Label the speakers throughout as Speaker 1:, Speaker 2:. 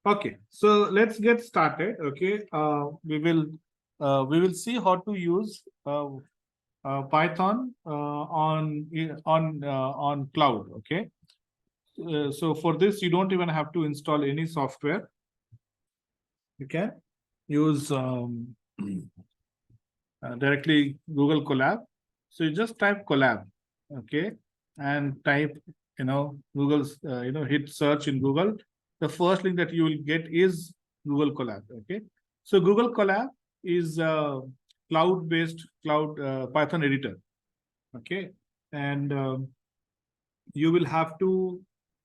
Speaker 1: Okay, so let's get started. Okay, we will see how to use Python on cloud. Okay, so for this you don't even have to install any software. You can use directly Google Colab. So you just type Colab, okay, and type Google's hit search in Google. The first link that you will get is Google Colab. Okay, so Google Colab is a cloud-based cloud Python editor. Okay, and you will have to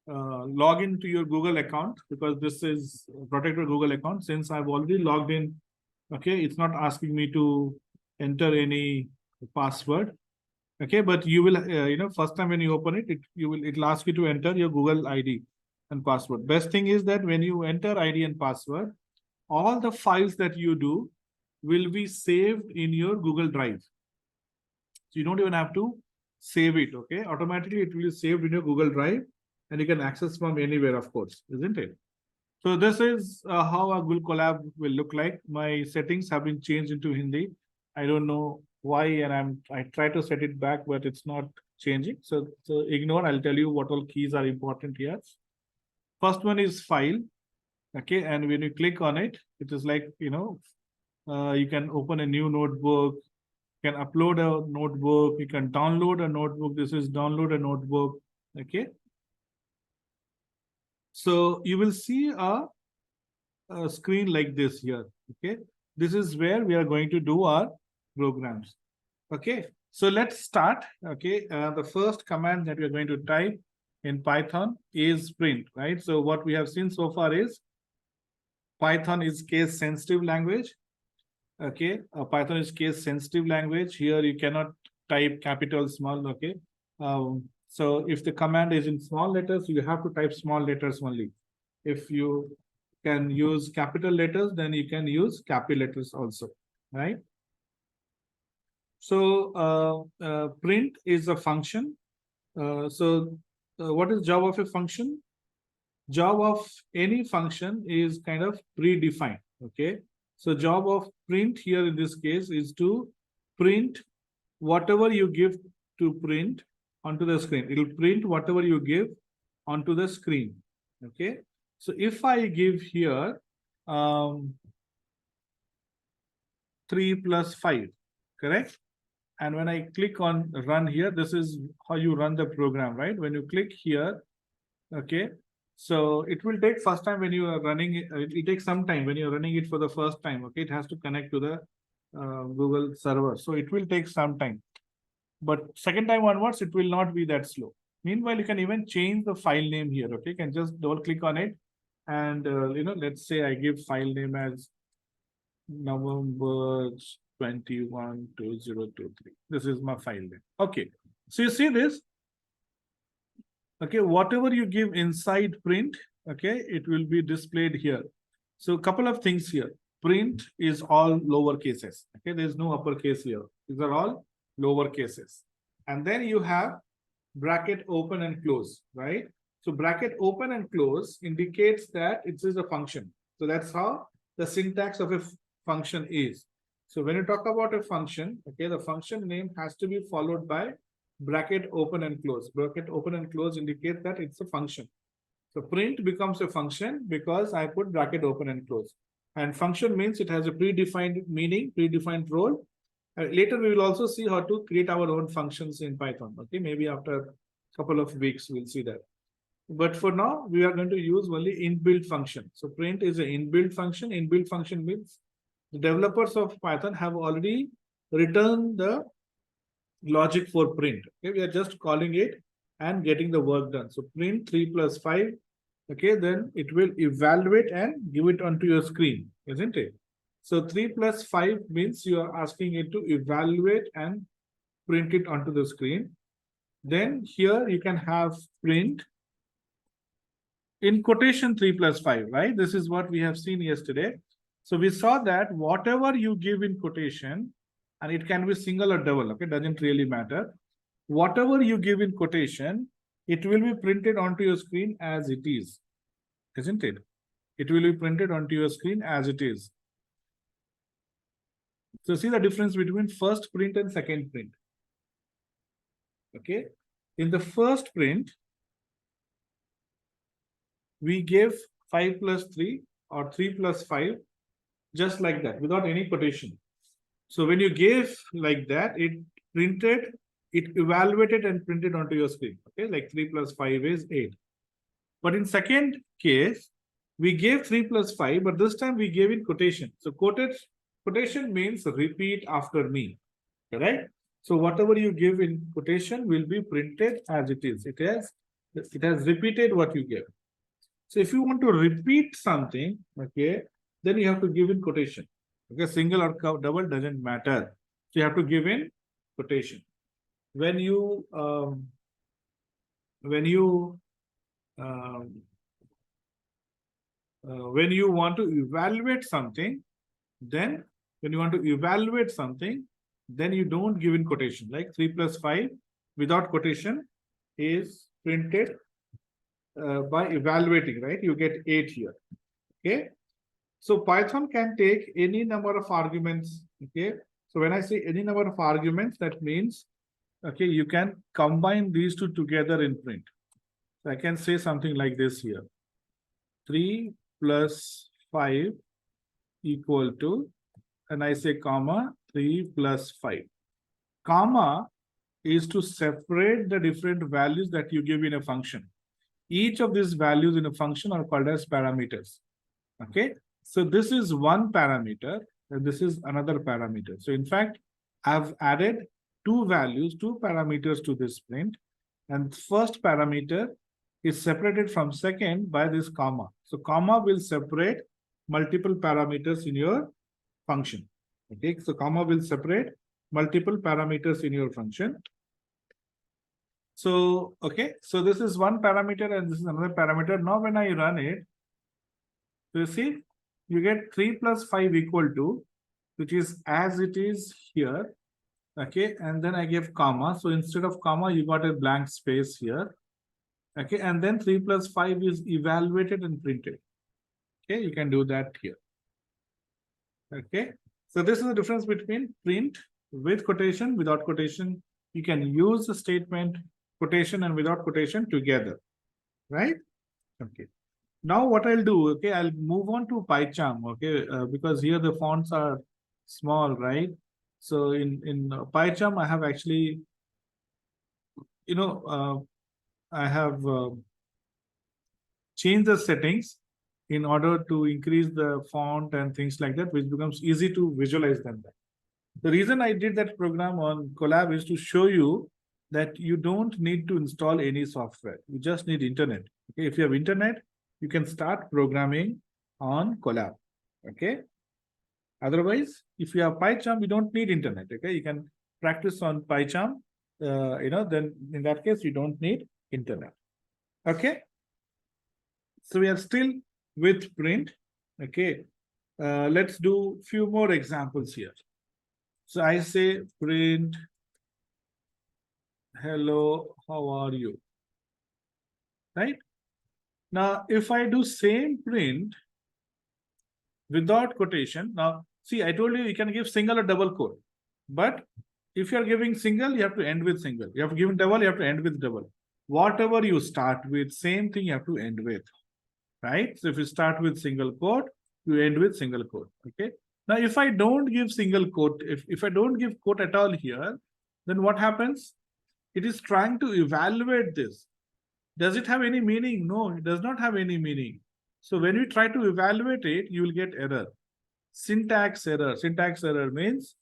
Speaker 1: log into your Google account because this is a protected Google account. Since I've already logged in, okay, it's not asking me to enter any password. Okay, but you will, first time when you open it, it'll ask you to enter your Google ID and password. Best thing is that when you enter ID and password, all the files that you do will be saved in your Google Drive. So you don't even have to save it. Okay, automatically it will be saved in your Google Drive, and you can access from anywhere, of course, isn't it? So this is how a Google Colab will look like. My settings have been changed into Hindi. I don't know why, and I try to set it back, but it's not changing. So ignore. I'll tell you what all keys are important here. First one is file. Okay, and when you click on it, it is like you can open a new notebook. You can upload a notebook. You can download a notebook. This is download a notebook. Okay. So you will see a screen like this here. Okay, this is where we are going to do our programs. Okay, so let's start. Okay, the first command that we are going to type in Python is print, right? So what we have seen so far is Python is case sensitive language. Okay, Python is case sensitive language. Here you cannot type capital, small. Okay, so if the command is in small letters, you have to type small letters only. If you can use capital letters, then you can use capital letters also, right? So print is a function. What is job of a function? Job of any function is kind of predefined. Okay, so job of print here in this case is to print whatever you give to print onto the screen. It will print whatever you give onto the screen. Okay, so if I give here 3 plus 5, correct? And when I click on run here, this is how you run the program, right? When you click here, okay, so it will take first time when you are running it, it takes some time when you're running it for the first time. Okay, it has to connect to the Google server. So it will take some time. But second time onwards, it will not be that slow. Meanwhile, you can even change the file name here. Okay, you can just double click on it. And, let's say I give file name as November 21 2023. This is my file name. Okay, so you see this. Okay, whatever you give inside print, okay, it will be displayed here. So a couple of things here. Print is all lower cases. Okay, there's no uppercase here. These are all lower cases. And then you have bracket open and close, right? So bracket open and close indicates that it is a function. So that's how the syntax of a function is. So when you talk about a function, okay, the function name has to be followed by bracket open and close. Bracket open and close indicate that it's a function. So print becomes a function because I put bracket open and close. And function means it has a predefined meaning, predefined role. Later, we will also see how to create our own functions in Python. Okay, maybe after a couple of weeks, we'll see that. But for now, we are going to use only inbuilt function. So print is an inbuilt function. Inbuilt function means the developers of Python have already written the logic for print. Okay, we are just calling it and getting the work done. So print 3 plus 5. Okay, then it will evaluate and give it onto your screen, isn't it? So 3 plus 5 means you are asking it to evaluate and print it onto the screen. Then here you can have print in quotation 3 plus 5, right? This is what we have seen yesterday. So we saw that whatever you give in quotation, and it can be single or double, okay, doesn't really matter. Whatever you give in quotation, it will be printed onto your screen as it is, isn't it? it will be printed onto your screen as it is. So see the difference between first print and second print. Okay. In the first print, we gave 5 plus 3 or 3 plus 5, just like that, without any quotation. So when you gave like that, it printed, it evaluated and printed onto your screen. Okay, like 3 plus 5 is 8. But in second case, we gave 3 plus 5, but this time we gave in quotation. So quotation means repeat after me, correct? So whatever you give in quotation will be printed as it is. It has repeated what you gave. So if you want to repeat something, okay, then you have to give in quotation. Okay, single or double doesn't matter. So you have to give in quotation. When you um, when you want to evaluate something, then when you want to evaluate something, then you don't give in quotation. Like 3 plus 5 without quotation is printed by evaluating, right? You get 8 here. Okay. So Python can take any number of arguments. Okay. So when I say any number of arguments, that means, okay, you can combine these two together in print. So I can say something like this here. 3 plus 5 equal to, and I say comma, 3 plus 5. Comma is to separate the different values that you give in a function. Each of these values in a function are called as parameters. Okay. So this is one parameter and this is another parameter. So in fact, I've added two parameters to this print. And first parameter is separated from second by this comma. So comma will separate multiple parameters in your function. Okay. So comma will separate multiple parameters in your function. So, okay. So this is one parameter and this is another parameter. Now when I run it, you see, you get 3 plus 5 equal to, which is as it is here. Okay. And then I give comma. So instead of comma, you got a blank space here. Okay. And then 3 plus 5 is evaluated and printed. Okay. You can do that here. Okay. So this is the difference between print with quotation, without quotation. You can use the statement quotation and without quotation together. Right. Okay. Now what I'll do, okay, I'll move on to PyCharm, okay, because here the fonts are small, right? So in PyCharm, I have actually, I have changed the settings in order to increase the font and things like that, which becomes easy to visualize them. The reason I did that program on Colab is to show you that you don't need to install any software. You just need internet. Okay, if you have internet, you can start programming on Colab. Okay. Otherwise, if you have PyCharm, you don't need internet. Okay, you can practice on PyCharm. Then in that case, you don't need internet. Okay. So we are still with print. Okay. Let's do a few more examples here. So I say print, hello, how are you? Right? Now, if I do same print without quotation, now see, I told you can give single or double quote. But if you're giving single, you have to end with single. You have given double, you have to end with double. Whatever you start with, same thing you have to end with. Right? So if you start with single quote, you end with single quote. Okay. Now, if I don't give single quote, if I don't give quote at all here, then what happens? It is trying to evaluate this. Does it have any meaning? No, it does not have any meaning. So when you try to evaluate it, you will get error. Syntax error. Syntax error means,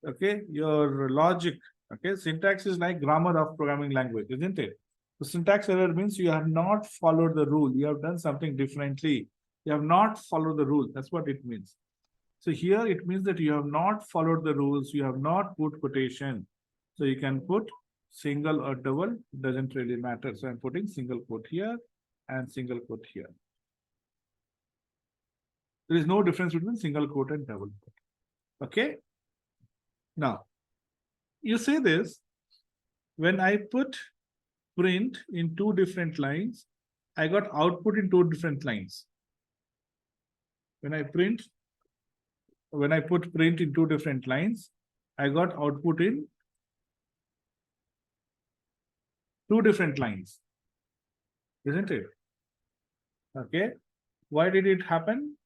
Speaker 1: okay, your logic. Okay, syntax is like grammar of programming language, isn't it? So syntax error means you have not followed the rule. You have done something differently. You have not followed the rule. That's what it means. So here it means that you have not followed the rules. You have not put quotation. So you can put single or double, doesn't really matter. So I'm putting single quote here and single quote here. There is no difference between single quote and double quote. Okay. Now, you say this, when I put print in two different lines, I got output in two different lines. when I put print in two different lines, I got output in two different lines, isn't it? Okay. Why did it happen?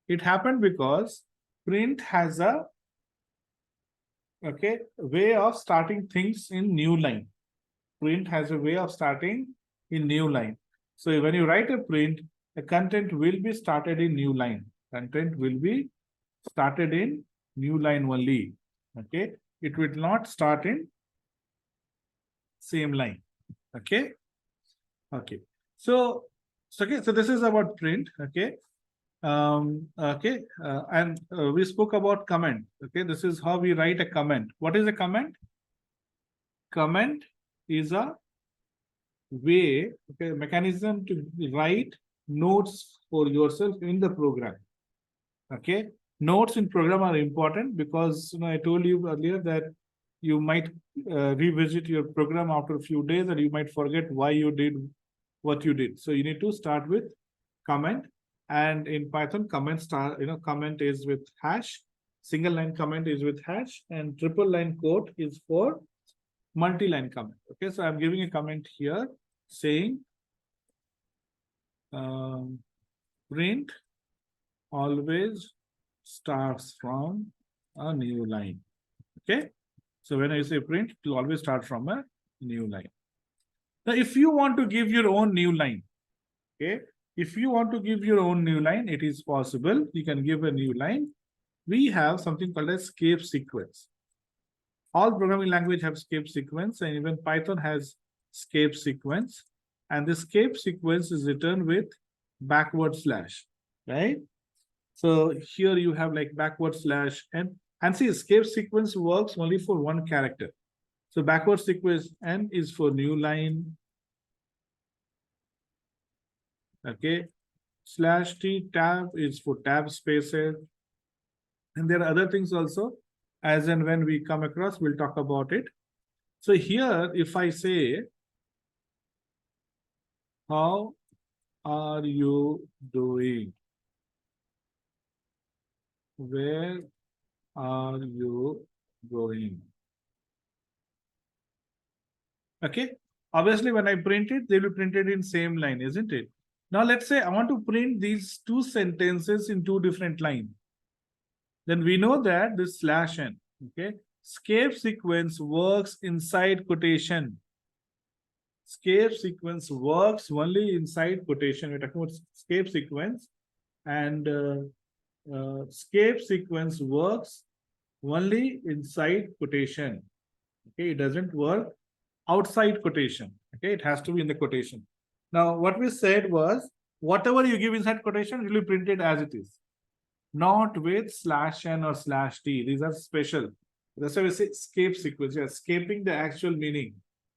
Speaker 1: It happened because print has a way of starting things in new line. Print has a way of starting in new line. So when you write a print, the content will be started in new line. Content will be started in new line only. Okay. It will not start in same line. Okay. Okay. So this is about print. Okay. And we spoke about comment. Okay. This is how we write a comment. What is a comment? Comment is a way, mechanism to write notes for yourself in the program. Okay. Notes in program are important because I told you earlier that you might revisit your program after a few days and you might forget why you did what you did. So you need to start with comment. And in Python, comment is with hash, single line comment is with hash, and triple line quote is for multi-line comment. Okay, so I'm giving a comment here saying print always starts from a new line. Okay, so when I say print, it will always start from a new line. Now, if you want to give your own new line, okay, if you want to give your own new line, it is possible. You can give a new line. We have something called a escape sequence. All programming language have escape sequence, and even Python has escape sequence. And the escape sequence is written with backward slash, right? So here you have like backward slash and see escape sequence works only for one character. So backward sequence n is for new line. Okay. /t tab is for tab spaces. And there are other things also. As and when we come across, we'll talk about it. So here, if I say, how are you doing? Where are you going? Okay. Obviously, when I print it, they will be printed in same line, isn't it? Now, let's say I want to print these two sentences in two different lines. Then we know that this /n, okay, escape sequence works inside quotation. Escape sequence works only inside quotation. We're talking about escape sequence, and escape sequence works only inside quotation. Okay, it doesn't work outside quotation. Okay, it has to be in the quotation. Now, what we said was, whatever you give inside quotation will be printed as it is, not with /n or /t. These are special. That's why we say escape sequence. You're escaping the actual meaning.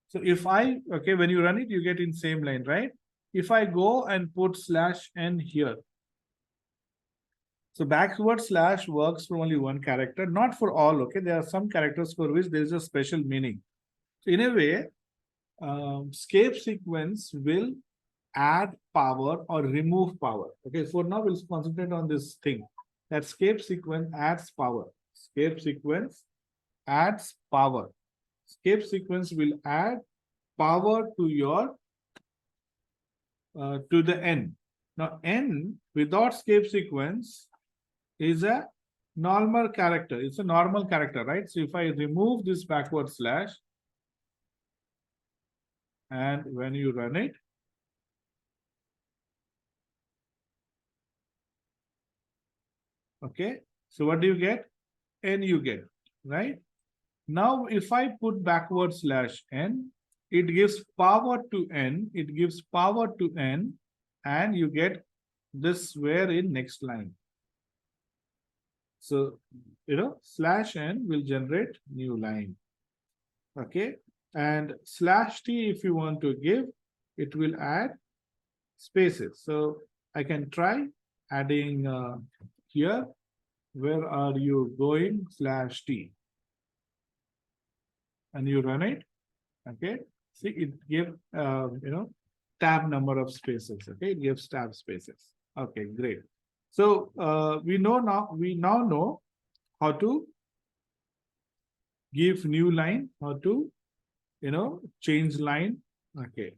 Speaker 1: So if when you run it, you get in same line, right? If I go and put /n here, so backward slash works for only one character, not for all. Okay, there are some characters for which there is a special meaning. So in a way, escape sequence will add power or remove power. Okay, for now we'll concentrate on this thing. That escape sequence adds power. Escape sequence adds power. Escape sequence will add power to your to the n. Now n without escape sequence is a normal character. It's a normal character, right? So if I remove this backward slash, and when you run it, okay, so what do you get? N you get, right? Now, if I put backward slash n, it gives power to n, it gives power to n, and you get this where in next line. So, /n will generate new line. Okay. And /t, if you want to give, it will add spaces. So I can try adding here, where are you going /t? And you run it. Okay. See, it gave, tab number of spaces. Okay, it gives tab spaces. Okay, great. So we now know how to give new line, how to change line. Okay.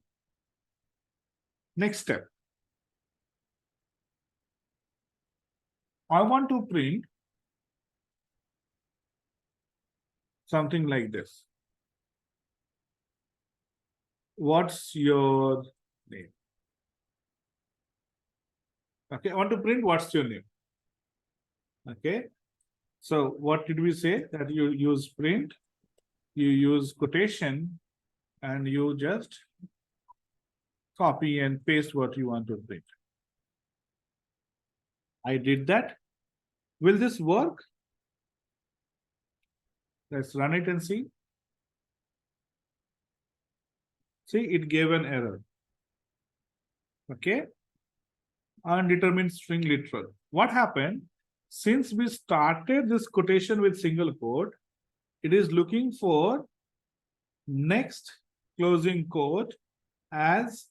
Speaker 1: Next step. I want to print something like this. What's your name? Okay, I want to print what's your name. Okay. So what did we say? That you use print, you use quotation, and you just copy and paste what you want to print. I did that. Will this work? Let's run it and see. See, it gave an error. Okay. Undetermined string literal. What happened? Since we started this quotation with single quote, it is looking for next closing quote as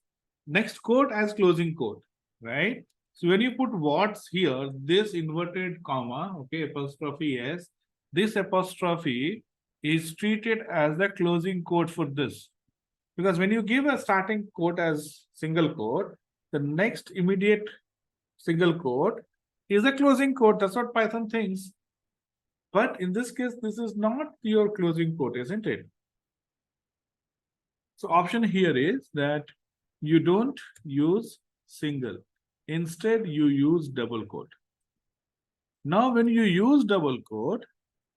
Speaker 1: next quote as closing quote, right? So when you put what's here, this inverted comma, okay, apostrophe s, this apostrophe is treated as the closing quote for this. Because when you give a starting quote as single quote, the next immediate single quote is a closing quote. That's what Python thinks. But in this case, this is not your closing quote, isn't it? So option here is that you don't use single. Instead, you use double quote. Now, when you use double quote,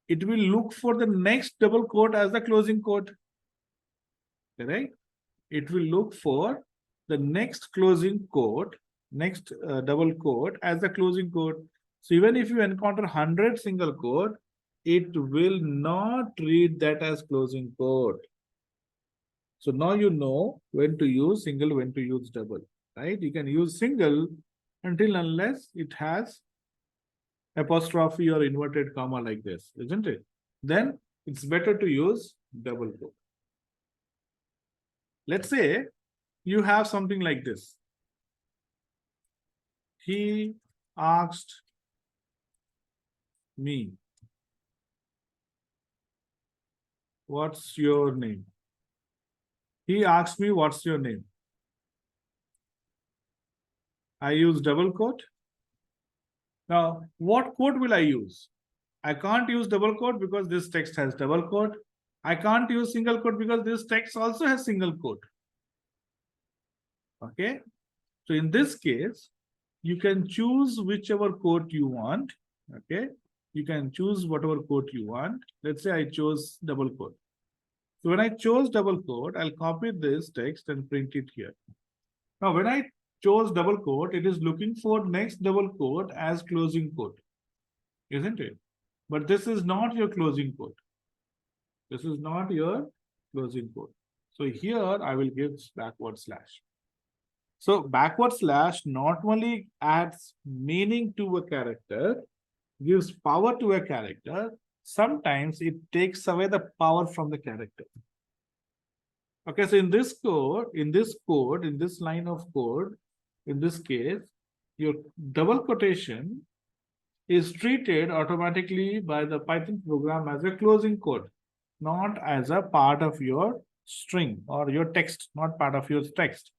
Speaker 1: it will look for the next double quote as the closing quote. Correct? It will look for the next closing quote, next double quote as the closing quote. So even if you encounter 100 single quote, it will not read that as closing quote. So now you know when to use single, when to use double, right? You can use single until unless it has apostrophe or inverted comma like this, isn't it? Then it's better to use double quote. Let's say you have something like this. He asked me, what's your name? He asked me, what's your name? I use double quote. Now, what quote will I use? I can't use double quote because this text has double quote. I can't use single quote because this text also has single quote. Okay. So in this case, you can choose whichever quote you want. Okay. You can choose whatever quote you want. Let's say I chose double quote. So when I chose double quote, I'll copy this text and print it here. Now, when I chose double quote, it is looking for next double quote as closing quote, isn't it? But this is not your closing quote. This is not your closing quote. So here I will give backward slash. So backward slash not only adds meaning to a character, gives power to a character, sometimes it takes away the power from the character. Okay, so in this line of code, in this case, your double quotation is treated automatically by the Python program as a closing quote, not as a part of your string or your text, not part of your text.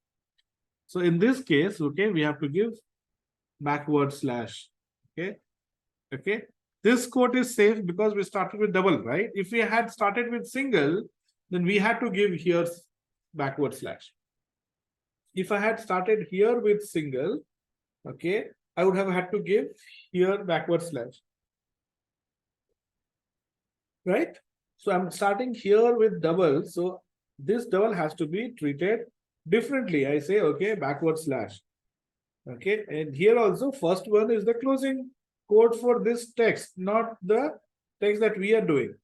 Speaker 1: So in this case, okay, we have to give backward slash. Okay. Okay. This quote is safe because we started with double, right? If we had started with single, then we had to give here backward slash. If I had started here with single, okay, I would have had to give here backward slash. Right? So I'm starting here with double. So this double has to be treated differently. I say, okay, backward slash. Okay, and here also first one is the closing quote for this text, not the text that we are doing.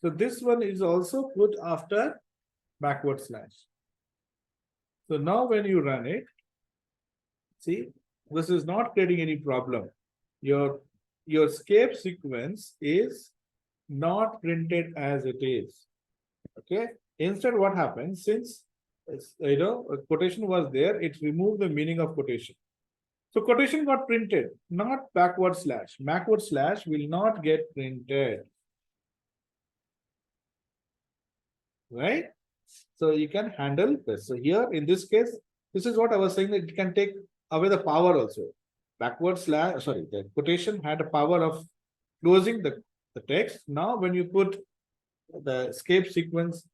Speaker 1: So this one is also put after backward slash. So now when you run it, see, this is not creating any problem. Your escape sequence is not printed as it is. Okay. Instead, what happens, since a quotation was there, it removed the meaning of quotation. So quotation got printed, not backward slash. Backward slash will not get printed. Right? So you can handle this. So here in this case, this is what I was saying, that it can take away the power also. Backward slash, sorry, the quotation had a power of closing the text. Now when you put the escape sequence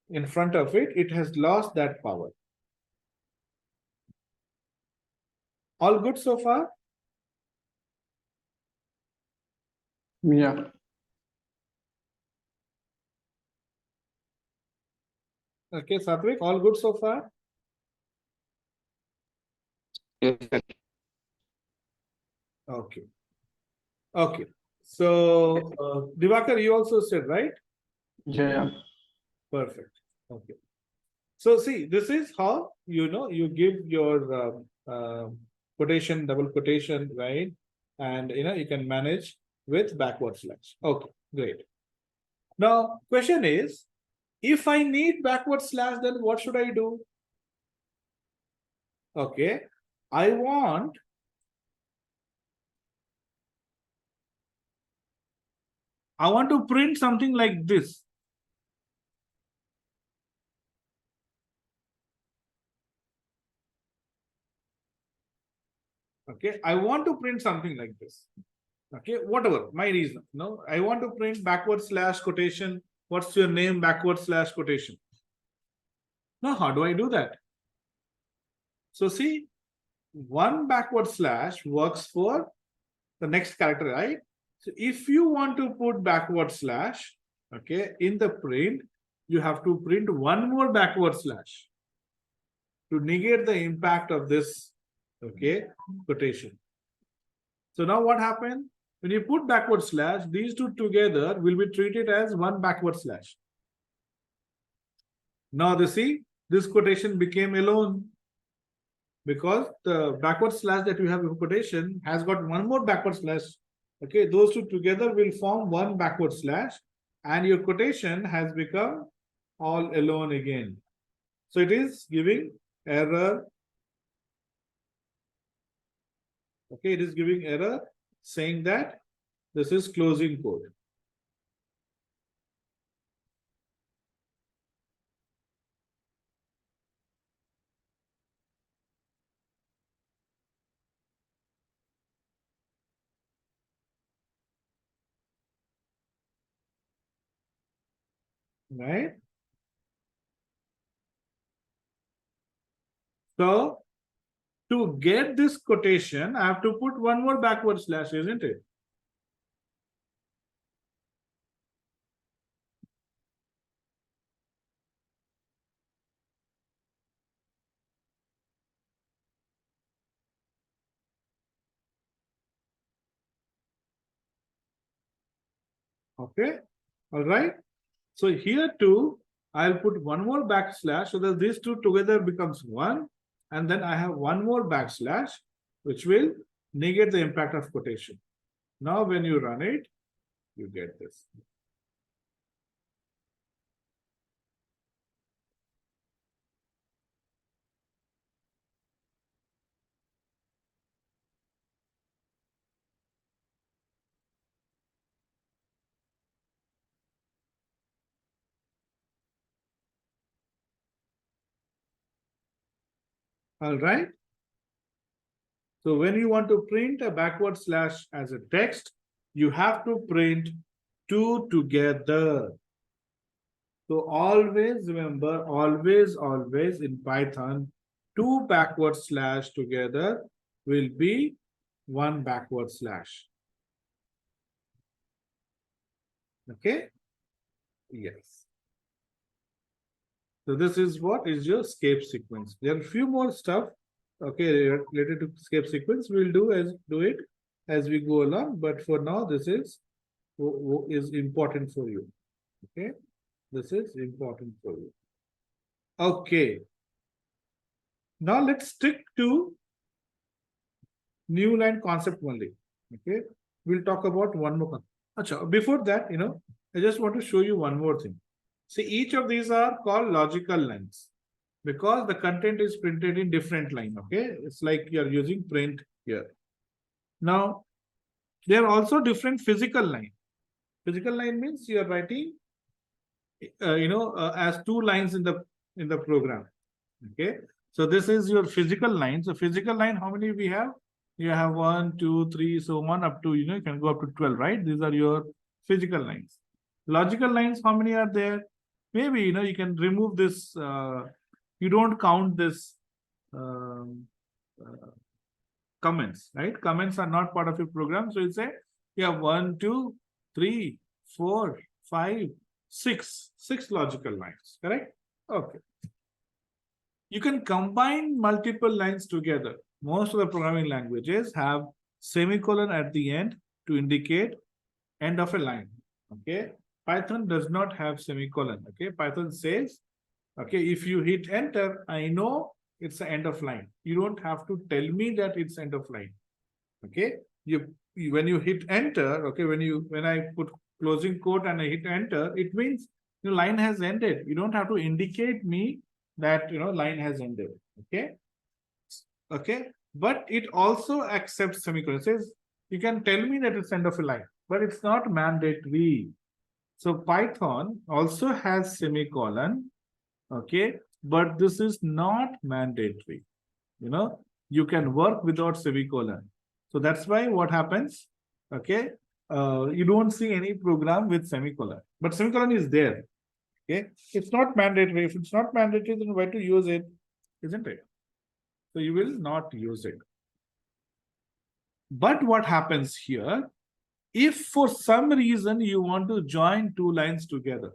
Speaker 1: in front of it, it has lost that power. All good so far?
Speaker 2: Yeah.
Speaker 1: Okay, Satvik, all good so far?
Speaker 3: Yes, sir.
Speaker 1: Okay. Okay. So, Divakar, you also said, right?
Speaker 2: Yeah.
Speaker 1: Perfect. Okay. So see, this is how you give your quotation, double quotation, right? And you can manage with backward slash. Okay, great. Now, question is, if I need backward slash, then what should I do? Okay, I want to print something like this. Okay, I want to print something like this. Okay, whatever my reason. No, I want to print backward slash quotation. What's your name? Backward slash quotation. Now, how do I do that? So see, one backward slash works for the next character, right? So if you want to put backward slash, okay, in the print, you have to print one more backward slash to negate the impact of this, okay, quotation. So now what happened? When you put backward slash, these two together will be treated as one backward slash. Now they see, this quotation became alone because the backward slash that you have in quotation has got one more backward slash. Okay, those two together will form one backward slash, and your quotation has become all alone again. So it is giving error. Okay, it is giving error saying that this is closing code. Right? So to get this quotation, I have to put one more backward slash, isn't it? Okay, all right. So here too, I'll put one more backslash so that these two together becomes one, and then I have one more backslash, which will negate the impact of quotation. Now, when you run it, you get this. All right. So when you want to print a backward slash as a text, you have to print two together. So always remember, always in Python, two backward slash together will be one backward slash. Okay. Yes. So this is what is your escape sequence. There are a few more stuff, okay, related to escape sequence. We'll do it as we go along. But for now, this is important for you. Okay, this is important for you. Okay. Now let's stick to new line concept only. Okay, we'll talk about one more. Achha, before that, I just want to show you one more thing. See, each of these are called logical lines. because the content is printed in different line. Okay, it's like you're using print here. Now, there are also different physical line. Physical line means you are writing, as two lines in the program. Okay, so this is your physical line. So physical line, how many we have? You have 1, 2, 3, so 1 up to, you can go up to 12, right? These are your physical lines. Logical lines, how many are there? Maybe, you can remove this, you don't count this comments, right? Comments are not part of your program. So you say, you have 1, 2, 3, 4, 5, 6 logical lines, correct? Okay. You can combine multiple lines together. Most of the programming languages have semicolon at the end to indicate end of a line. Okay. Python does not have semicolon. Okay. Python says, okay, if you hit enter, I know it's the end of line. You don't have to tell me that it's end of line. Okay. When you hit enter, okay, when I put closing quote and I hit enter, it means the line has ended. You don't have to indicate me that line has ended. Okay. Okay, but it also accepts semicolon. It says you can tell me that it's end of a line, but it's not mandatory. So Python also has semicolon. Okay, but this is not mandatory. You can work without semicolon. So that's why what happens, okay, you don't see any program with semicolon, but semicolon is there. Okay, it's not mandatory. If it's not mandatory, then why to use it, isn't it? So you will not use it. But what happens here, if for some reason you want to join two lines together,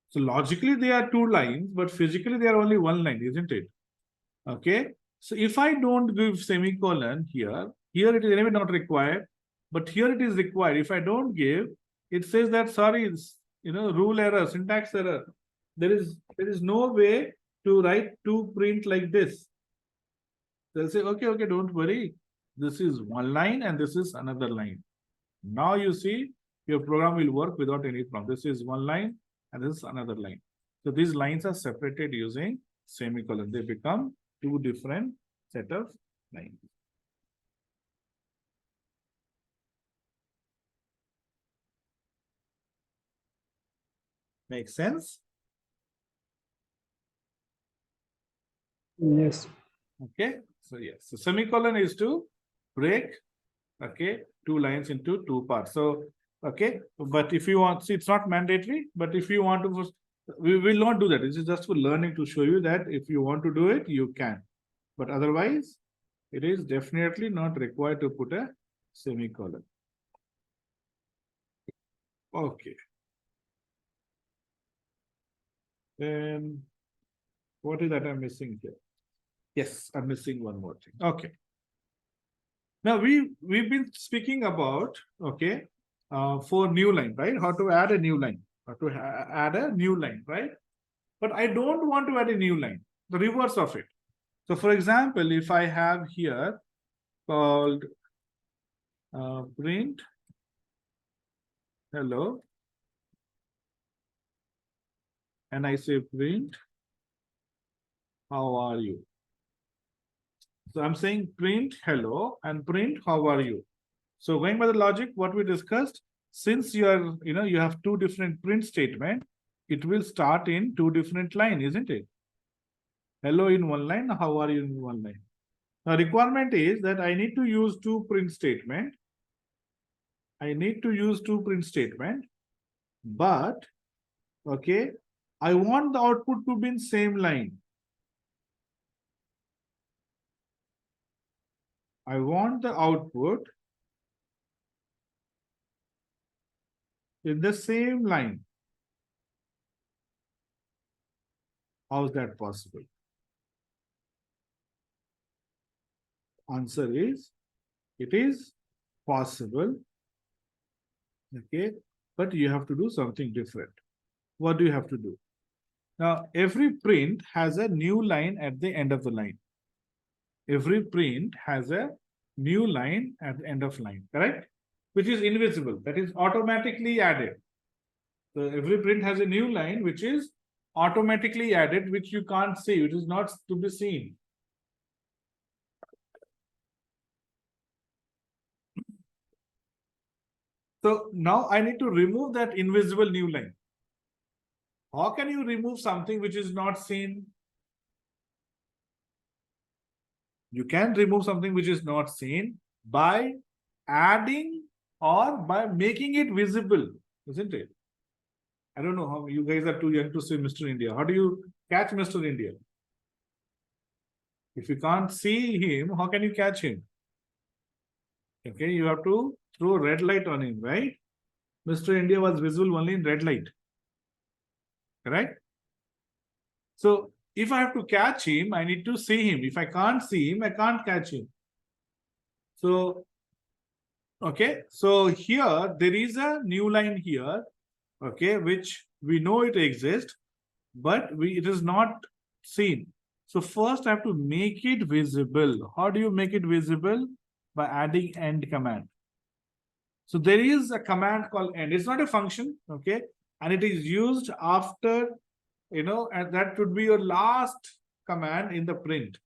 Speaker 1: so logically they are two lines, but physically they are only one line, isn't it? Okay, so if I don't give semicolon here it is anyway not required, but here it is required. If I don't give, it says that sorry, it's rule error, syntax error. There is no way to write to print like this. They'll say, okay, don't worry. This is one line and this is another line. Now you see your program will work without any problem. This is one line and this is another line. So these lines are separated using semicolon. They become two different set of lines. Make sense?
Speaker 2: Yes.
Speaker 1: Okay. So yes, so semicolon is to break, okay, two lines into two parts. So, okay, but if you want, see, it's not mandatory, but if you want to, we will not do that. This is just for learning to show you that if you want to do it, you can. But otherwise, it is definitely not required to put a semicolon. Okay. Then what is that I'm missing here? Yes, I'm missing one more thing. Okay. Now we've been speaking about, okay, for new line, right? How to add a new line, how to add a new line, right? But I don't want to add a new line, the reverse of it. So for example, if I have here called print hello, and I say print, how are you? So I'm saying print hello and print how are you. So going by the logic, what we discussed, since you are, you have two different print statement, it will start in two different line, isn't it? Hello in one line, how are you in one line? The requirement is that I need to use two print statement. I need to use two print statement, but okay, I want the output to be in same line. I want the output in the same line. How is that possible? Answer is, it is possible. Okay, but you have to do something different. What do you have to do? Now, every print has a new line at the end of the line. Every print has a new line at the end of line, correct? Which is invisible, that is automatically added. So every print has a new line which is automatically added, which you can't see, which is not to be seen. So now I need to remove that invisible new line. How can you remove something which is not seen? You can remove something which is not seen by adding or by making it visible, isn't it? I don't know how you guys are too young to see Mr. India. How do you catch Mr. India? If you can't see him, how can you catch him? Okay, you have to throw red light on him, right? Mr. India was visible only in red light. Correct? So if I have to catch him, I need to see him. If I can't see him, I can't catch him. So, okay, so here there is a new line here, okay, which we know it exists, but it is not seen. So first I have to make it visible. How do you make it visible? By adding end command. So there is a command called end. It's not a function, okay, and it is used after, and that would be your last command in the print.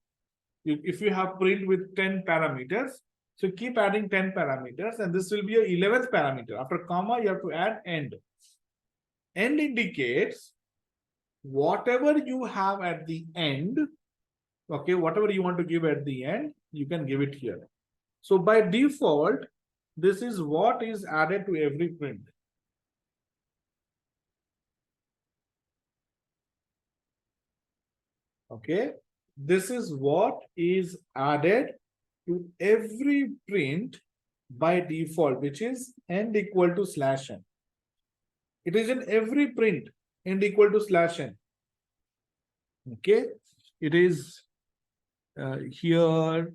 Speaker 1: If you have print with 10 parameters, so keep adding 10 parameters, and this will be your 11th parameter. After comma, you have to add end. End indicates whatever you have at the end, okay, whatever you want to give at the end, you can give it here. So by default, this is what is added to every print. Okay, this is what is added to every print by default, which is end equal to /n. It is in every print, end equal to /n. Okay, it is here,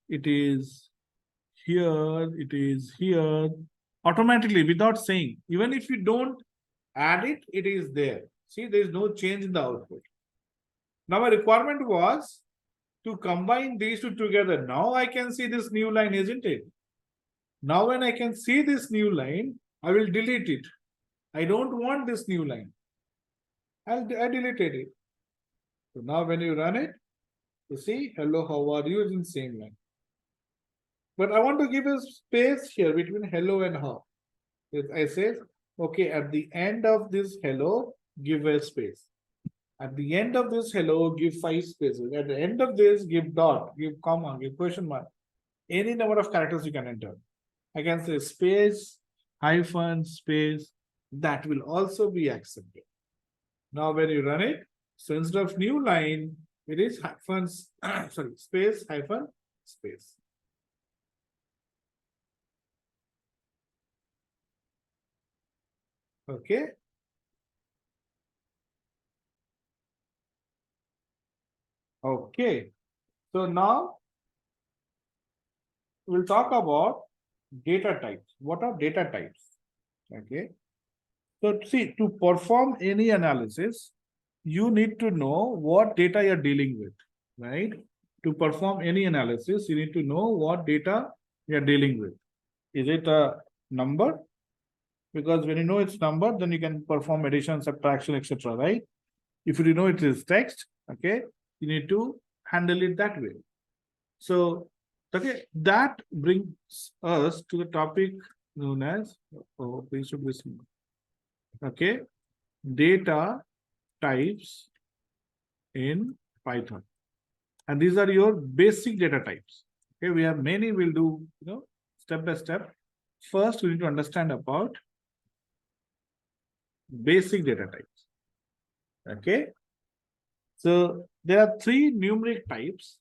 Speaker 1: it is here, it is here, automatically without saying. Even if you don't add it, it is there. See, there is no change in the output. Now my requirement was to combine these two together. Now I can see this new line, isn't it? Now when I can see this new line, I will delete it. I don't want this new line. I deleted it. So now when you run it, you see, hello, how are you, is in same line. But I want to give a space here between hello and how. I say, okay, at the end of this hello, give a space. At the end of this hello, give 5 spaces. At the end of this, give dot, give comma, give question mark. Any number of characters you can enter. I can say space, hyphen, space. That will also be accepted. Now when you run it, so instead of new line, it is hyphen, sorry, space, hyphen, space. Okay. Okay. So now we'll talk about data types. What are data types? Okay. So see, to perform any analysis, you need to know what data you're dealing with, right? To perform any analysis, you need to know what data you're dealing with. Is it a number? Because when you know it's number, then you can perform addition, subtraction, etc. Right? If you know it is text, okay, you need to handle it that way. So, okay, that brings us to the topic known as, okay, data types in Python. And these are your basic data types. Okay, we have many, we'll do, step by step. First, we need to understand about basic data types. Okay. So there are 3 numeric types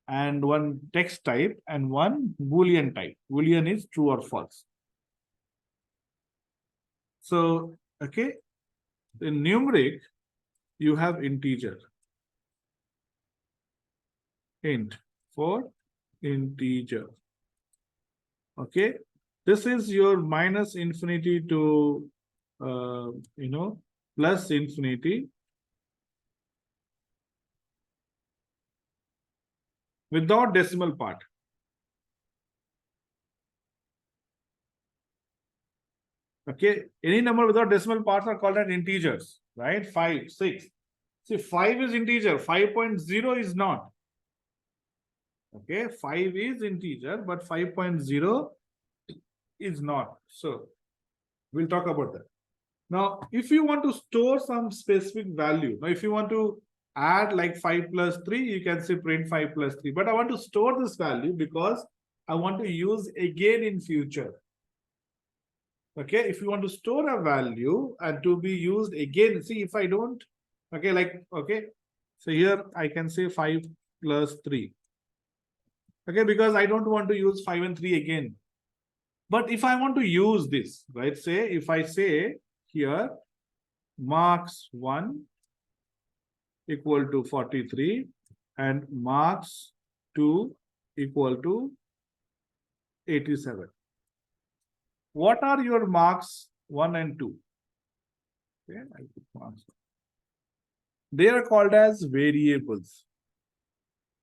Speaker 1: and 1 text type and 1 Boolean type. Boolean is true or false. So, okay, in numeric, you have integer. Int for integer. Okay, this is your minus infinity to, plus infinity. Without decimal part. Okay, any number without decimal parts are called as integers. right? 5, 6. See, 5 is integer, 5.0 is not. Okay, 5 is integer, but 5.0 is not. So we'll talk about that. Now, if you want to store some specific value, now if you want to add like 5 plus 3, you can say print 5 plus 3. But I want to store this value because I want to use again in future. Okay, if you want to store a value and to be used again, see if I don't, okay, like, okay, so here I can say 5 plus 3. Okay, because I don't want to use 5 and 3 again. But if I want to use this, right, say, if I say here, marks 1 equal to 43 and marks 2 equal to 87. What are your marks 1 and 2? Okay, I put marks. They are called as variables.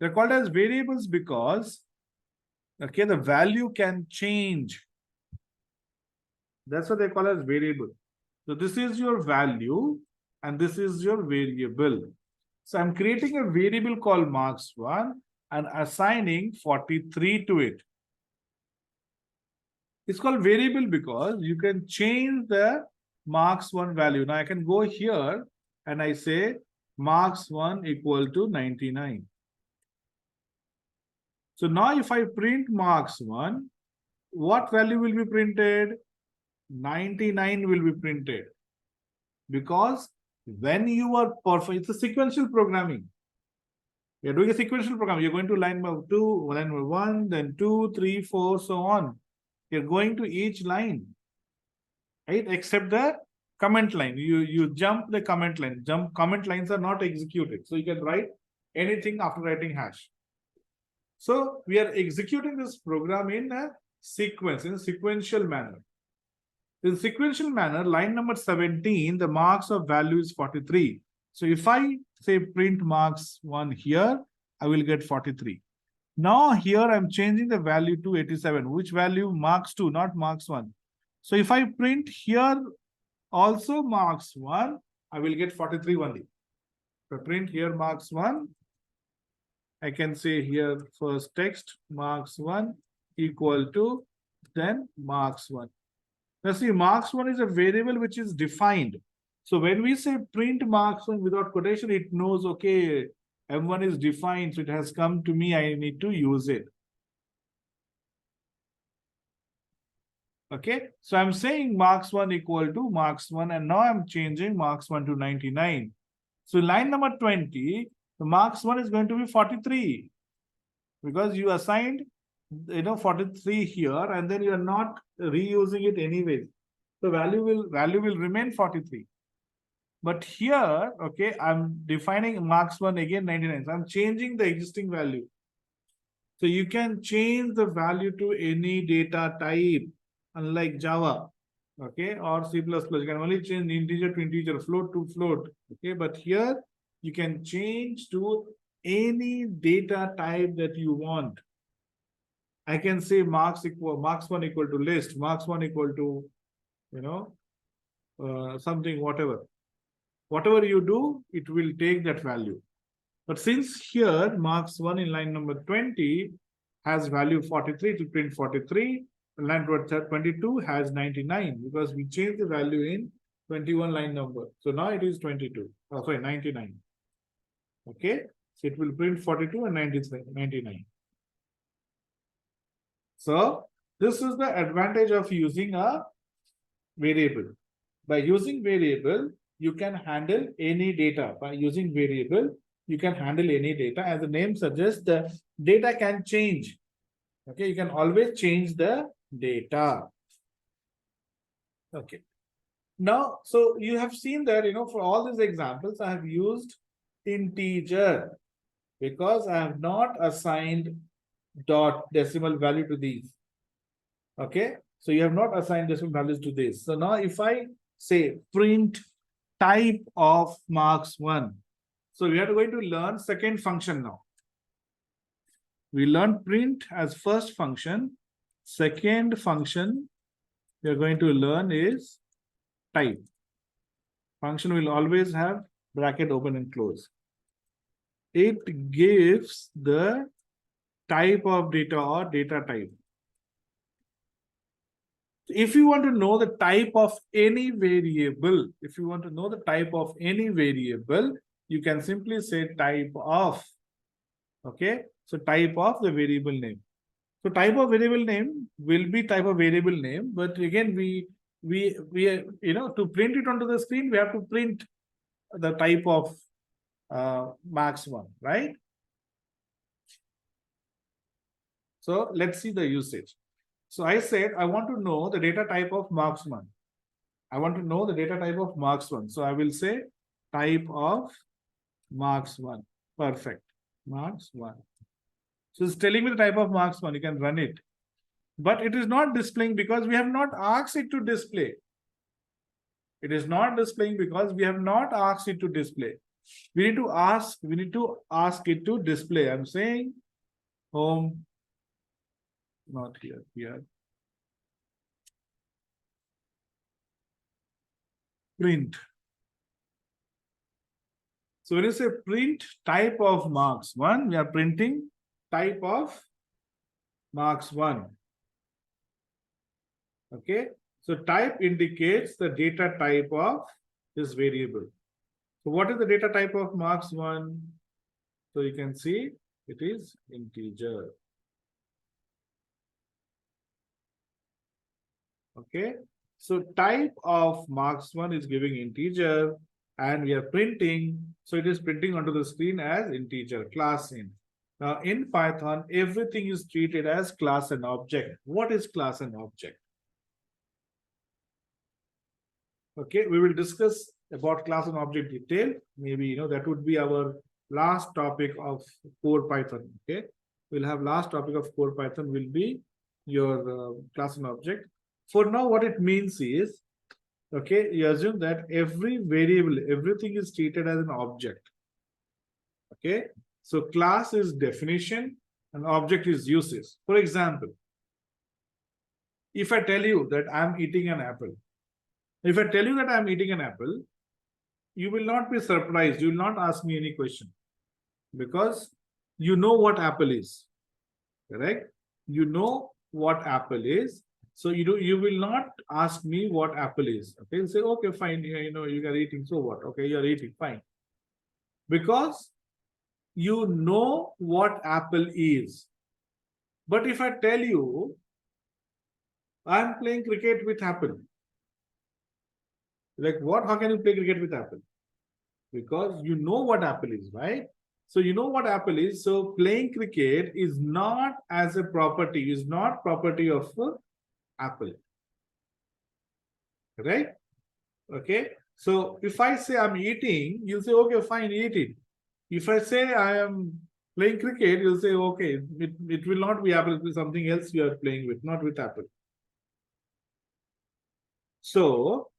Speaker 1: They're called as variables because, okay, the value can change. That's what they call as variable. So this is your value and this is your variable. So I'm creating a variable called marks1 and assigning 43 to it. It's called variable because you can change the marks1 value. Now I can go here and I say marks1 equal to 99. So now if I print marks1, what value will be printed? 99 will be printed. Because when you are perfect, it's a sequential programming. You're doing a sequential program. You're going to line number 2, line number 1, then 2, 3, 4, so on. You're going to each line, right? Except the comment line. You jump the comment line. Comment lines are not executed. So you can write anything after writing hash. So we are executing this program in a sequence, in a sequential manner. In sequential manner, line number 17, the marks of value is 43. So if I say print marks 1 here, I will get 43. Now here I'm changing the value to 87. Which value? Marks 2, not marks 1. So if I print here also marks 1, I will get 43 only. So print here marks 1. I can say here first text marks 1 equal to then marks 1. Now see, marks 1 is a variable which is defined. So when we say print marks 1 without quotation, it knows, okay, M1 is defined, so it has come to me, I need to use it. Okay, so I'm saying marks 1 equal to marks 1, and now I'm changing marks 1 to 99. So line number 20, the marks 1 is going to be 43 because you assigned, 43 here, and then you are not reusing it anyway. The value will remain 43. But here, okay, I'm defining marks 1 again 99. So I'm changing the existing value. So you can change the value to any data type, unlike Java, okay, or C++. You can only change integer to integer, float to float, okay. But here you can change to any data type that you want. I can say marks 1 equal to list, marks 1 equal to, something, whatever. Whatever you do, it will take that value. But since here marks 1 in line number 20 has value 43, to print 43, line 22 has 99 because we changed the value in 21 line number. So now it is 22. Oh, sorry, 99. Okay, so it will print 42 and 99. So this is the advantage of using a variable. By using variable, you can handle any data. By using variable, you can handle any data. As the name suggests, the data can change. Okay, you can always change the data. Okay. Now, so you have seen that, for all these examples, I have used integer because I have not assigned decimal value to these. Okay, so you have not assigned decimal values to this. So now if I say print type of marks 1, so we are going to learn second function now. We learned print as first function. Second function we are going to learn is type. Function will always have bracket open and close. It gives the type of data or data type. If you want to know the type of any variable, if you want to know the type of any variable, you can simply say type of. Okay, so type of the variable name. So type of variable name will be type of variable name, but again we to print it onto the screen, we have to print the type of marks1, right? So let's see the usage. So I said I want to know the data type of marks1. I want to know the data type of marks1. So I will say type of marks1. Perfect. Marks1. So it's telling me the type of marks1. You can run it. But it is not displaying because we have not asked it to display. It is not displaying because we have not asked it to display. We need to ask it to display. I'm saying home, not here, here. Print. So when you say print type of marks1, we are printing type of marks1. Okay. So type indicates the data type of this variable. So what is the data type of marks1? So you can see it is integer. Okay. So type of marks1 is giving integer and we are printing. So it is printing onto the screen as integer, class int. Now in Python, everything is treated as class and object. What is class and object? Okay, we will discuss about class and object detail. Maybe that would be our last topic of core Python. Okay, we'll have last topic of core Python will be your class and object. For now, what it means is, okay, you assume that every variable, everything is treated as an object. Okay, so class is definition and object is uses. For example, if I tell you that I'm eating an apple, if I tell you that I'm eating an apple, you will not be surprised. You will not ask me any question because you know what apple is, correct? You know what apple is. So you will not ask me what apple is. Okay, you say, okay, fine. You are eating. So what? Okay, you're eating, fine. Because you know what apple is. But if I tell you, I'm playing cricket with apple. Like what? How can you play cricket with apple? Because you know what apple is, right? So you know what apple is. So playing cricket is not as a property, is not property of apple. Right? Okay. So if I say I'm eating, you'll say, okay, fine, eat it. If I say I am playing cricket, you'll say, okay, it will not be apple, it will be something else you are playing with, not with apple. So,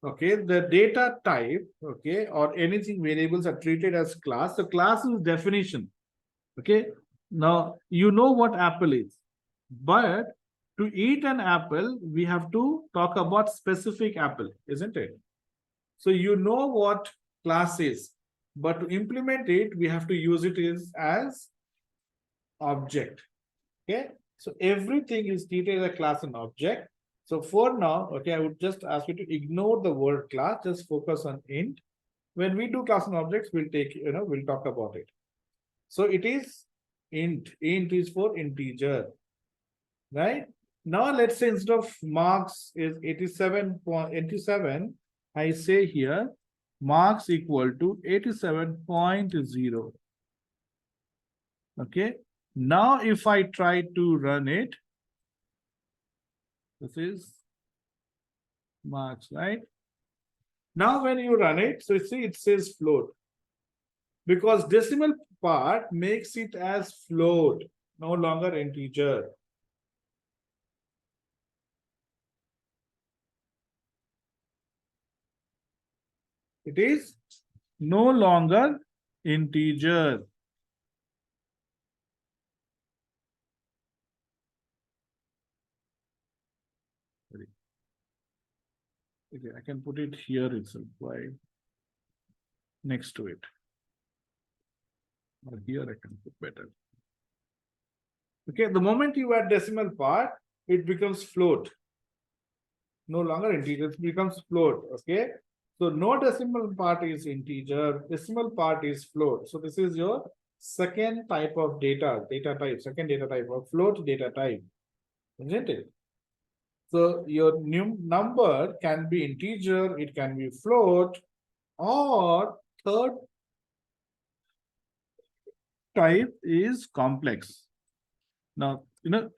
Speaker 1: okay, the data type, okay, or anything variables are treated as class. So class is definition. Okay. Now you know what apple is, but to eat an apple, we have to talk about specific apple, isn't it? So you know what class is, but to implement it, we have to use it as object. Okay. So everything is treated as a class and object. So for now, okay, I would just ask you to ignore the word class, just focus on int. When we do class and objects, we'll we'll talk about it. So it is int. Int is for integer, right? Now let's say instead of marks is 87.87, I say here marks equal to 87.0. Okay. Now if I try to run it, this is marks, right? Now when you run it, so see it says float. Because decimal part makes it as float, no longer integer. It is no longer integer. Okay, I can put it here itself. Why? next to it. Or here I can put better. Okay, the moment you add decimal part, it becomes float. No longer integer, it becomes float. Okay, so no decimal part is integer, decimal part is float. So this is your second type of data type, second data type of float data type, isn't it? So your new number can be integer, it can be float, or third type is complex. Now,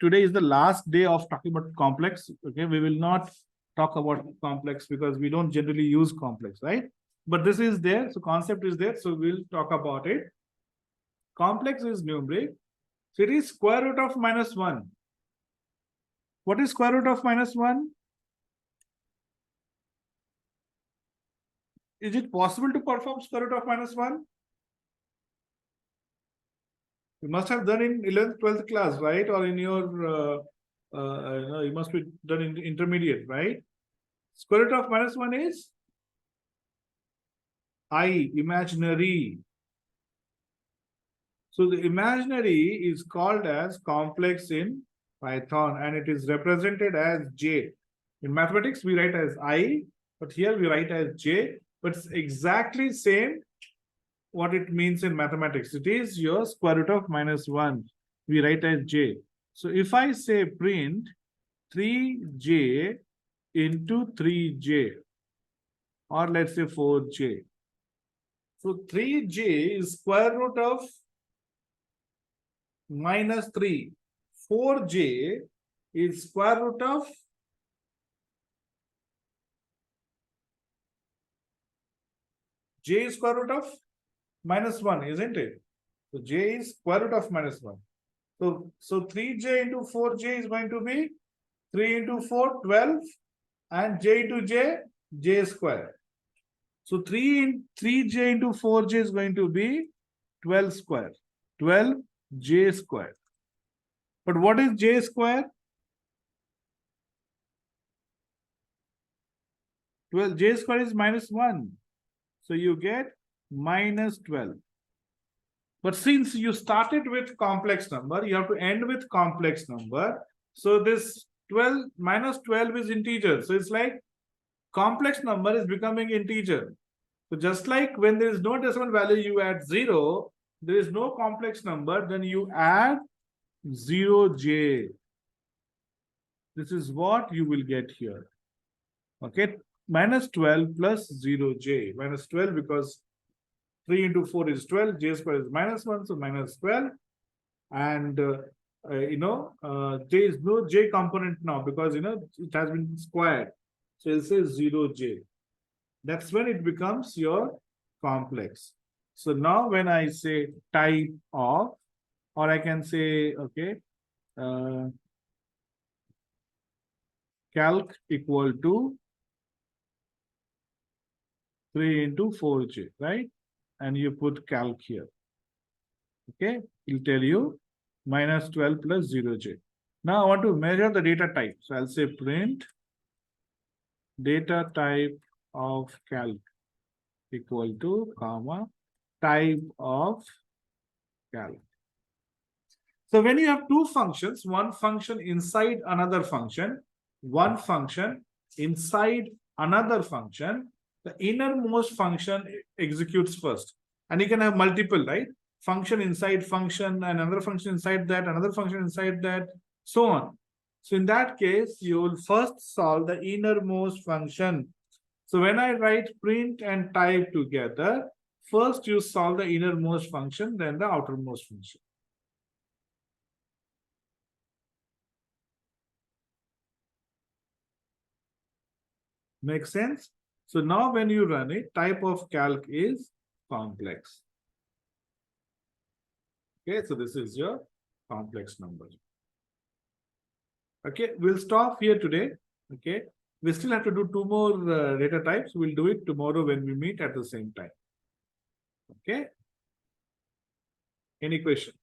Speaker 1: today is the last day of talking about complex. Okay, we will not talk about complex because we don't generally use complex, right? But this is there, so concept is there, so we'll talk about it. Complex is numeric, so it is square root of -1. What is square root of -1? Is it possible to perform square root of -1? You must have done in 11th, 12th class, right? Or in your, you must be done in intermediate, right? Square root of -1 is I, imaginary. So the imaginary is called as complex in Python, and it is represented as J. In mathematics, we write as I, but here we write as J, but it's exactly same what it means in mathematics. It is your square root of -1. We write as J. So if I say print 3J into 3J, or let's say 4J. So 3J is square root of -3. 4J is square root of J is square root of -1, isn't it? So J is square root of -1. So 3J into 4J is going to be 3 into 4, 12, and J into J, J square. So 3J into 4J is going to be 12 square, 12J square. But what is J square? 12, J square is -1. So you get -12. But since you started with complex number, you have to end with complex number. So this 12 -12 is integer. So it's like complex number is becoming integer. So just like when there is no decimal value, you add 0, there is no complex number, then you add 0J. This is what you will get here. Okay, -12 plus 0J. -12 because 3 into 4 is 12, J square is -1, so -12. And there is no J component now because it has been squared. So it'll say 0J. That's when it becomes your complex. So now when I say type of, or I can say, okay, calc equal to 3 into 4J, right? And you put calc here. Okay, it'll tell you -12 plus 0J. Now I want to measure the data type. So I'll say print data type of calc equal to comma type of calc. So when you have two functions, one function inside another function, one function inside another function, the innermost function executes first. And you can have multiple, right? Function inside function, and another function inside that, another function inside that, so on. So in that case, you will first solve the innermost function. So when I write print and type together, first you solve the innermost function, then the outermost function. Make sense? So now when you run it, type of calc is complex. Okay, so this is your complex number. Okay, we'll stop here today. Okay, we still have to do two more data types. We'll do it tomorrow when we meet at the same time. Okay. Any questions?